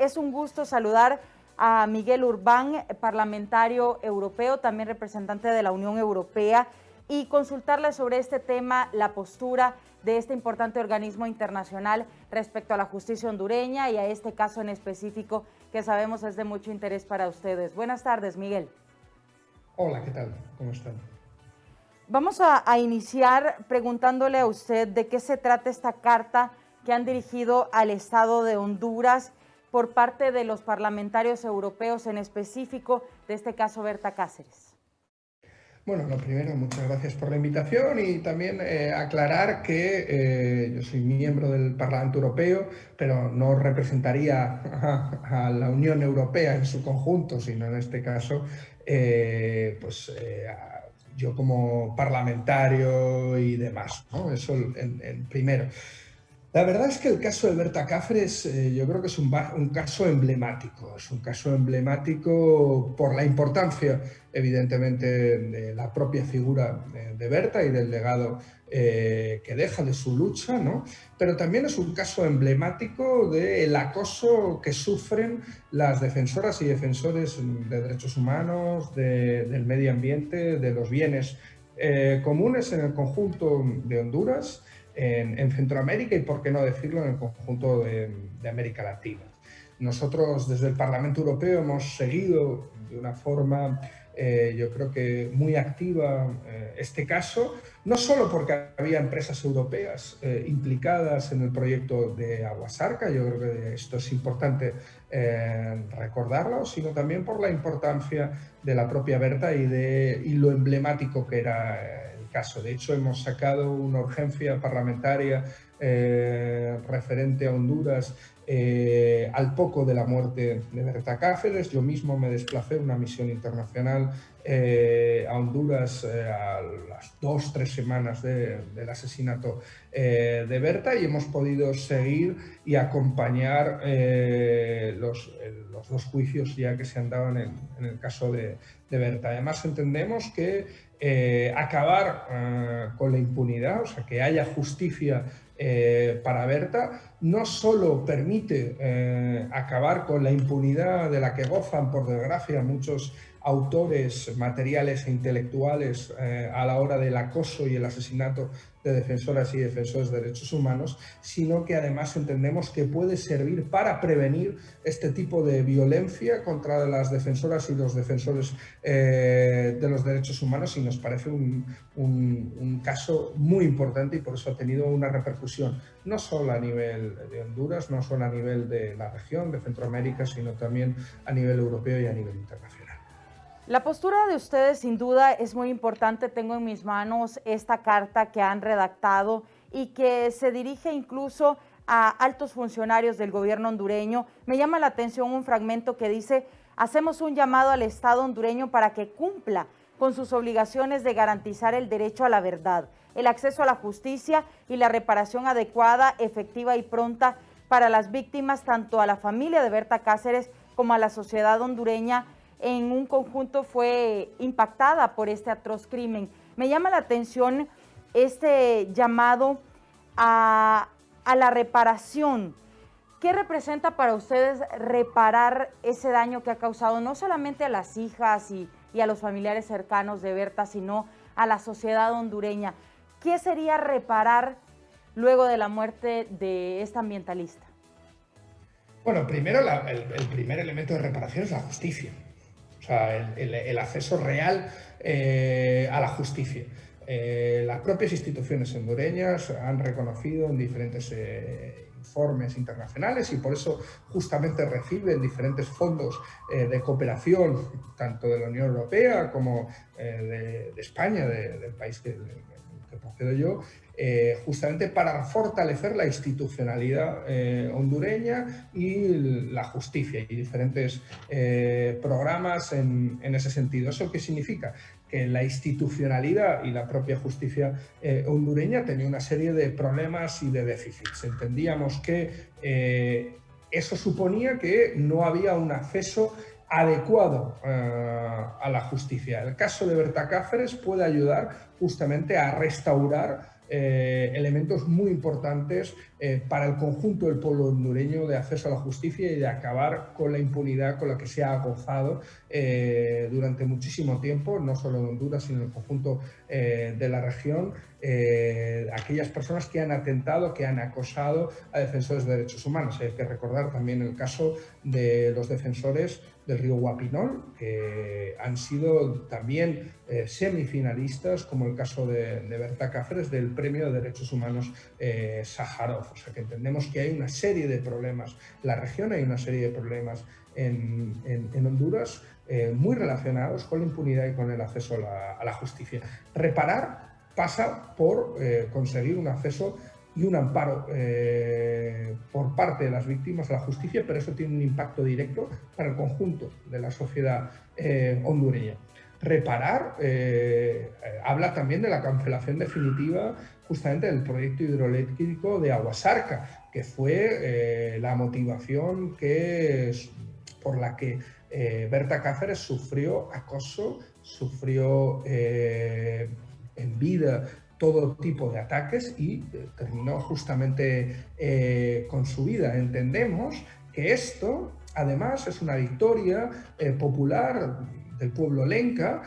Es un gusto saludar a Miguel Urbán, parlamentario europeo, también representante de la Unión Europea, y consultarle sobre este tema, la postura de este importante organismo internacional respecto a la justicia hondureña y a este caso en específico que sabemos es de mucho interés para ustedes. Buenas tardes, Miguel. Hola, ¿qué tal? ¿Cómo están? Vamos a iniciar preguntándole a usted de qué se trata esta carta que han dirigido al Estado de Honduras por parte de los parlamentarios europeos, en específico de este caso Berta Cáceres. Bueno, lo primero, muchas gracias por la invitación y también aclarar que yo soy miembro del Parlamento Europeo, pero no representaría a la Unión Europea en su conjunto, sino en este caso, yo como parlamentario y demás, ¿no? Eso en primero. La verdad es que el caso de Berta Cáceres yo creo que es un caso emblemático. Es un caso emblemático por la importancia, evidentemente, de la propia figura de Berta y del legado que deja de su lucha, ¿no? Pero también es un caso emblemático del acoso que sufren las defensoras y defensores de derechos humanos, del medio ambiente, de los bienes comunes en el conjunto de Honduras, en Centroamérica y, por qué no decirlo, en el conjunto de América Latina. Nosotros desde el Parlamento Europeo hemos seguido de una forma, yo creo que muy activa, este caso, no solo porque había empresas europeas implicadas en el proyecto de Aguasarca, yo creo que esto es importante recordarlo, sino también por la importancia de la propia Berta y lo emblemático que era caso. De hecho, hemos sacado una urgencia parlamentaria referente a Honduras al poco de la muerte de Berta Cáceres. Yo mismo me desplacé en una misión internacional a Honduras a las 2-3 semanas del asesinato de Berta, y hemos podido seguir y acompañar los dos juicios ya que se han dado en el caso de Berta. Además, entendemos que acabar con la impunidad, o sea, que haya justicia para Berta, no solo permite acabar con la impunidad de la que gozan, por desgracia, muchos autores materiales e intelectuales a la hora del acoso y el asesinato de defensoras y defensores de derechos humanos, sino que además entendemos que puede servir para prevenir este tipo de violencia contra las defensoras y los defensores de los derechos humanos, y nos parece un caso muy importante, y por eso ha tenido una repercusión no solo a nivel de Honduras, no solo a nivel de la región de Centroamérica, sino también a nivel europeo y a nivel internacional. La postura de ustedes sin duda es muy importante. Tengo en mis manos esta carta que han redactado y que se dirige incluso a altos funcionarios del gobierno hondureño. Me llama la atención un fragmento que dice: hacemos un llamado al Estado hondureño para que cumpla con sus obligaciones de garantizar el derecho a la verdad, el acceso a la justicia y la reparación adecuada, efectiva y pronta para las víctimas, tanto a la familia de Berta Cáceres como a la sociedad hondureña en un conjunto fue impactada por este atroz crimen. Me llama la atención este llamado a la reparación. ¿Qué representa para ustedes reparar ese daño que ha causado no solamente a las hijas y a los familiares cercanos de Berta, sino a la sociedad hondureña? ¿Qué sería reparar luego de la muerte de esta ambientalista? Bueno, primero el primer elemento de reparación es la justicia. O sea, el acceso real a la justicia. Las propias instituciones hondureñas han reconocido en diferentes informes internacionales, y por eso justamente reciben diferentes fondos de cooperación, tanto de la Unión Europea como de España, del país que procedo yo, justamente para fortalecer la institucionalidad hondureña y la justicia, y diferentes programas en ese sentido. ¿Eso qué significa? Que la institucionalidad y la propia justicia hondureña tenía una serie de problemas y de déficits. Entendíamos que eso suponía que no había un acceso adecuado a la justicia. El caso de Berta Cáceres puede ayudar justamente a restaurar elementos muy importantes para el conjunto del pueblo hondureño de acceso a la justicia y de acabar con la impunidad con la que se ha gozado durante muchísimo tiempo, no solo en Honduras, sino en el conjunto de la región, aquellas personas que han atentado, que han acosado a defensores de derechos humanos. Hay que recordar también el caso de los defensores del río Guapinol, que han sido también semifinalistas, como el caso de Berta Cáceres, del Premio de Derechos Humanos Sájarov. O sea que entendemos que hay una serie de problemas en la región, hay una serie de problemas en Honduras muy relacionados con la impunidad y con el acceso a la justicia. Reparar pasa por conseguir un acceso y un amparo por parte de las víctimas a la justicia, pero eso tiene un impacto directo para el conjunto de la sociedad hondureña. Reparar habla también de la cancelación definitiva justamente del proyecto hidroeléctrico de Aguasarca, que fue la motivación por la que Berta Cáceres sufrió acoso, sufrió en vida todo tipo de ataques y terminó justamente con su vida. Entendemos que esto, además, es una victoria popular del pueblo lenca,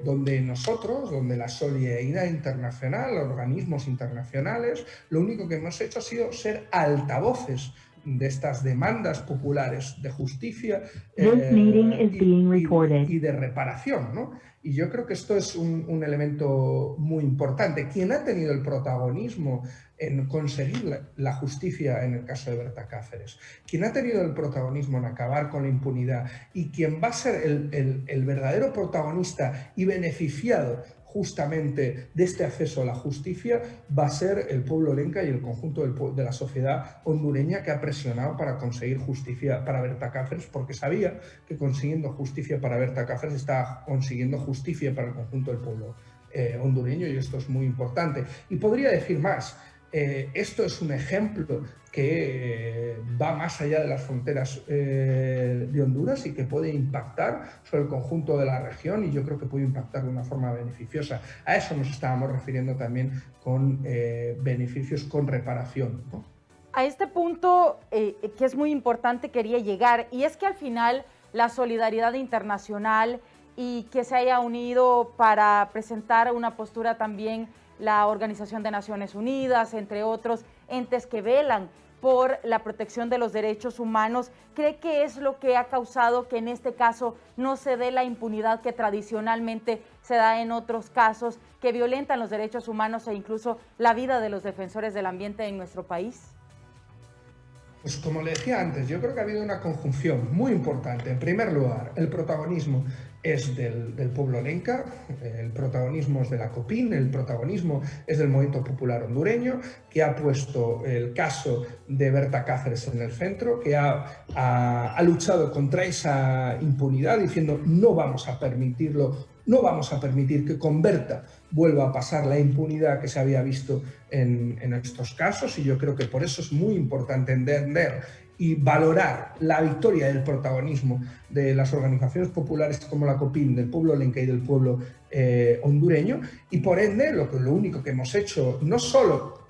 donde la solidaridad internacional, organismos internacionales, lo único que hemos hecho ha sido ser altavoces de estas demandas populares de justicia y de reparación, ¿no? Y yo creo que esto es un elemento muy importante. Quien ha tenido el protagonismo en conseguir la justicia en el caso de Berta Cáceres, quien ha tenido el protagonismo en acabar con la impunidad y quien va a ser el verdadero protagonista y beneficiado justamente de este acceso a la justicia, va a ser el pueblo lenca y el conjunto de la sociedad hondureña, que ha presionado para conseguir justicia para Berta Cáceres, porque sabía que consiguiendo justicia para Berta Cáceres estaba consiguiendo justicia para el conjunto del pueblo hondureño, y esto es muy importante. Y podría decir más. Esto es un ejemplo que va más allá de las fronteras de Honduras y que puede impactar sobre el conjunto de la región, y yo creo que puede impactar de una forma beneficiosa. A eso nos estábamos refiriendo también con beneficios con reparación, ¿no? A este punto que es muy importante quería llegar, y es que al final la solidaridad internacional y que se haya unido para presentar una postura también la Organización de Naciones Unidas, entre otros entes que velan por la protección de los derechos humanos, ¿cree que es lo que ha causado que en este caso no se dé la impunidad que tradicionalmente se da en otros casos que violentan los derechos humanos e incluso la vida de los defensores del ambiente en nuestro país? Pues como le decía antes, yo creo que ha habido una conjunción muy importante. En primer lugar, el protagonismo es del pueblo lenca, el protagonismo es de la COPIN, el protagonismo es del Movimiento Popular Hondureño, que ha puesto el caso de Berta Cáceres en el centro, que ha luchado contra esa impunidad diciendo no vamos a permitirlo, no vamos a permitir que con Berta vuelva a pasar la impunidad que se había visto en estos casos, y yo creo que por eso es muy importante entender y valorar la victoria del protagonismo de las organizaciones populares como la COPIN, del pueblo lenca y del pueblo hondureño, y por ende lo único que hemos hecho, no solo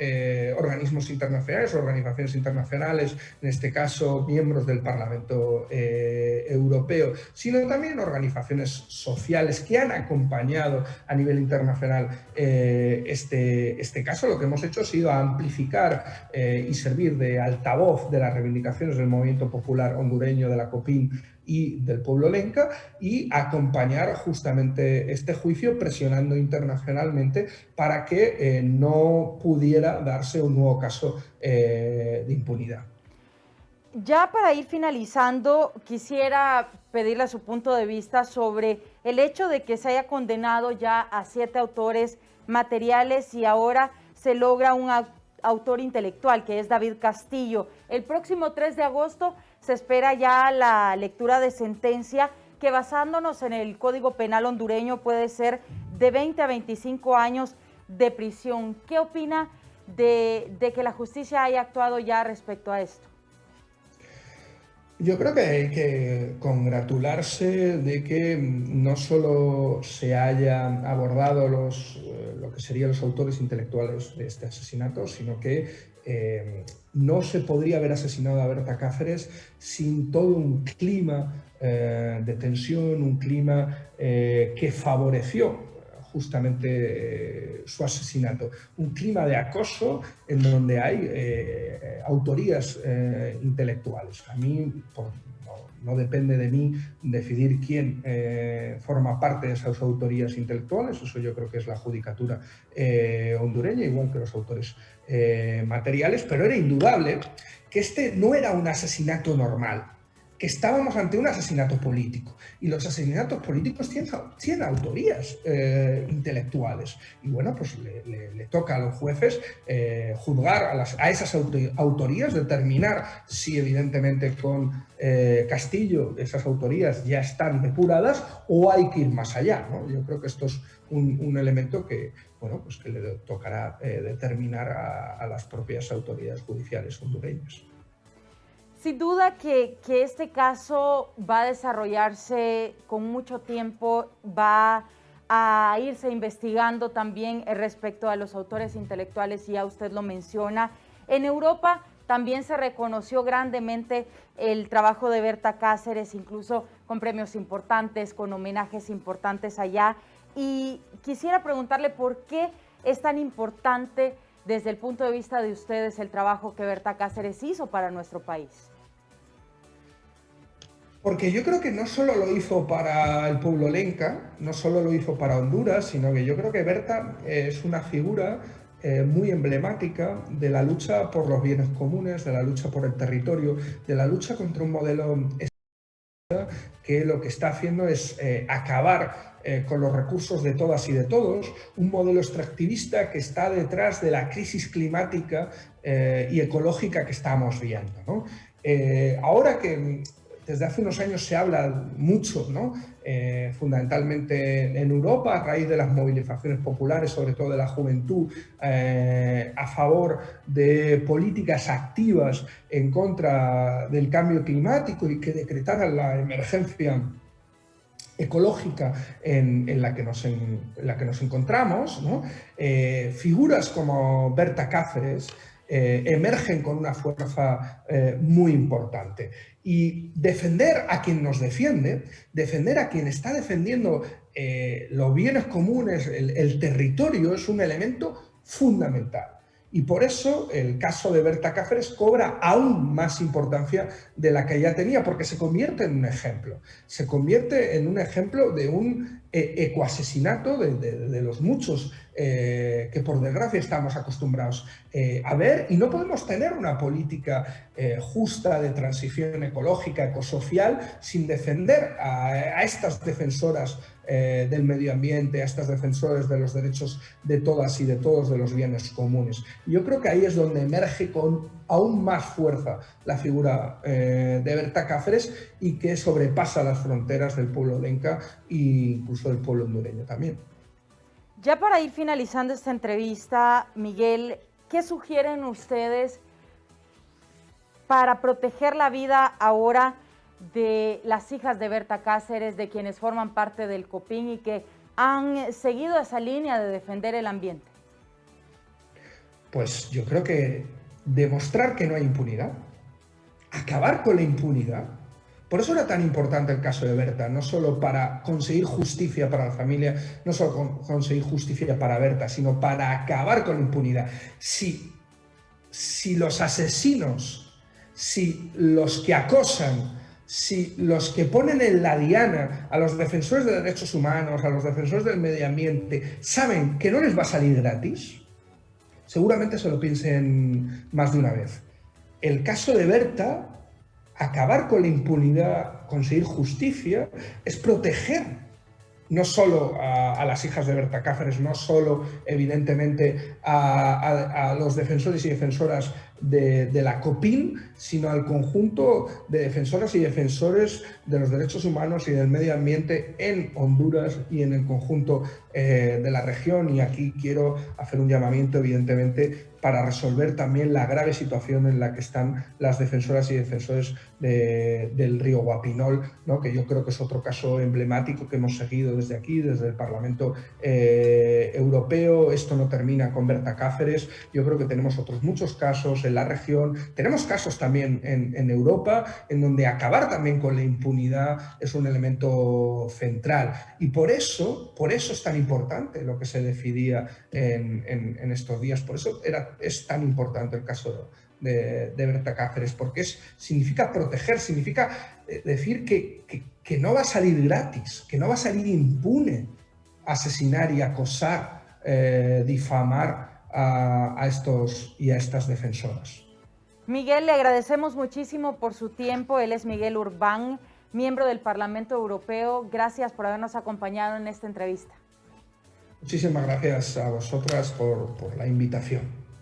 organismos internacionales, organizaciones internacionales, en este caso miembros del Parlamento Europeo, sino también organizaciones sociales que han acompañado a nivel internacional este caso. Lo que hemos hecho ha sido amplificar y servir de altavoz de las reivindicaciones del movimiento popular hondureño, de la COPIN y del pueblo lenca, y acompañar justamente este juicio presionando internacionalmente para que no pudiera darse un nuevo caso de impunidad. Ya para ir finalizando, quisiera pedirle su punto de vista sobre el hecho de que se haya condenado ya a 7 autores materiales y ahora se logra un autor intelectual, que es David Castillo. El próximo 3 de agosto se espera ya la lectura de sentencia, que basándonos en el Código Penal hondureño puede ser de 20 a 25 años de prisión. ¿Qué opina de que la justicia haya actuado ya respecto a esto? Yo creo que hay que congratularse de que no solo se hayan abordado lo que serían los autores intelectuales de este asesinato, sino que no se podría haber asesinado a Berta Cáceres sin todo un clima de tensión, un clima que favoreció justamente su asesinato. Un clima de acoso en donde hay autorías intelectuales. A mí, no depende de mí decidir quién forma parte de esas autorías intelectuales, eso yo creo que es la judicatura hondureña, igual que los autores materiales, pero era indudable que este no era un asesinato normal, que estábamos ante un asesinato político. Y los asesinatos políticos tienen autorías intelectuales. Y bueno, pues le toca a los jueces juzgar a esas autorías, determinar si evidentemente con Castillo esas autorías ya están depuradas o hay que ir más allá, ¿no? Yo creo que esto es un elemento que, bueno, pues que le tocará determinar a las propias autoridades judiciales hondureñas. Sin duda que este caso va a desarrollarse con mucho tiempo, va a irse investigando también respecto a los autores intelectuales, y ya usted lo menciona. En Europa también se reconoció grandemente el trabajo de Berta Cáceres, incluso con premios importantes, con homenajes importantes allá. Y quisiera preguntarle por qué es tan importante desde el punto de vista de ustedes el trabajo que Berta Cáceres hizo para nuestro país. Porque yo creo que no solo lo hizo para el pueblo lenca, no solo lo hizo para Honduras, sino que yo creo que Berta es una figura muy emblemática de la lucha por los bienes comunes, de la lucha por el territorio, de la lucha contra un modelo que lo que está haciendo es acabar con los recursos de todas y de todos, un modelo extractivista que está detrás de la crisis climática y ecológica que estamos viendo, ¿no? Ahora que desde hace unos años se habla mucho, ¿no? Fundamentalmente en Europa, a raíz de las movilizaciones populares, sobre todo de la juventud, a favor de políticas activas en contra del cambio climático y que decretaran la emergencia ecológica en la que nos encontramos, ¿no? Figuras como Berta Cáceres emergen con una fuerza muy importante. Y defender a quien nos defiende, defender a quien está defendiendo los bienes comunes, el territorio, es un elemento fundamental. Y por eso el caso de Berta Cáceres cobra aún más importancia de la que ya tenía, porque se convierte en un ejemplo. Se convierte en un ejemplo de un ecoasesinato de los muchos que por desgracia estamos acostumbrados a ver, y no podemos tener una política justa de transición ecológica, ecosocial, sin defender a estas defensoras del medio ambiente, a estas defensoras de los derechos de todas y de todos, de los bienes comunes. Yo creo que ahí es donde emerge con aún más fuerza la figura de Berta Cáceres, y que sobrepasa las fronteras del pueblo lenca e incluso del pueblo hondureño también. Ya para ir finalizando esta entrevista, Miguel, ¿qué sugieren ustedes para proteger la vida ahora de las hijas de Berta Cáceres, de quienes forman parte del COPINH y que han seguido esa línea de defender el ambiente? Pues yo creo que demostrar que no hay impunidad, acabar con la impunidad. Por eso era tan importante el caso de Berta, no solo para conseguir justicia para la familia, no solo conseguir justicia para Berta, sino para acabar con la impunidad. Si los asesinos, si los que acosan, si los que ponen en la diana a los defensores de derechos humanos, a los defensores del medio ambiente, saben que no les va a salir gratis, seguramente se lo piensen más de una vez. El caso de Berta, acabar con la impunidad, conseguir justicia, es proteger no solo a las hijas de Berta Cáceres, no solo, evidentemente, a los defensores y defensoras de la COPIN, sino al conjunto de defensoras y defensores de los derechos humanos y del medio ambiente en Honduras y en el conjunto de la región. Y aquí quiero hacer un llamamiento, evidentemente, para resolver también la grave situación en la que están las defensoras y defensores del río Guapinol, ¿no? Que yo creo que es otro caso emblemático que hemos seguido desde aquí, desde el Parlamento Europeo. Esto no termina con Berta Cáceres. Yo creo que tenemos otros muchos casos en la región. Tenemos casos también en Europa, en donde acabar también con la impunidad es un elemento central. Y por eso es tan importante lo que se decidía en estos días. Por eso es tan importante el caso de Berta Cáceres, porque significa proteger, significa decir que no va a salir gratis, que no va a salir impune asesinar y acosar, difamar a estos y a estas defensoras. Miguel, le agradecemos muchísimo por su tiempo. Él es Miguel Urbán, miembro del Parlamento Europeo. Gracias por habernos acompañado en esta entrevista. Muchísimas gracias a vosotras por la invitación.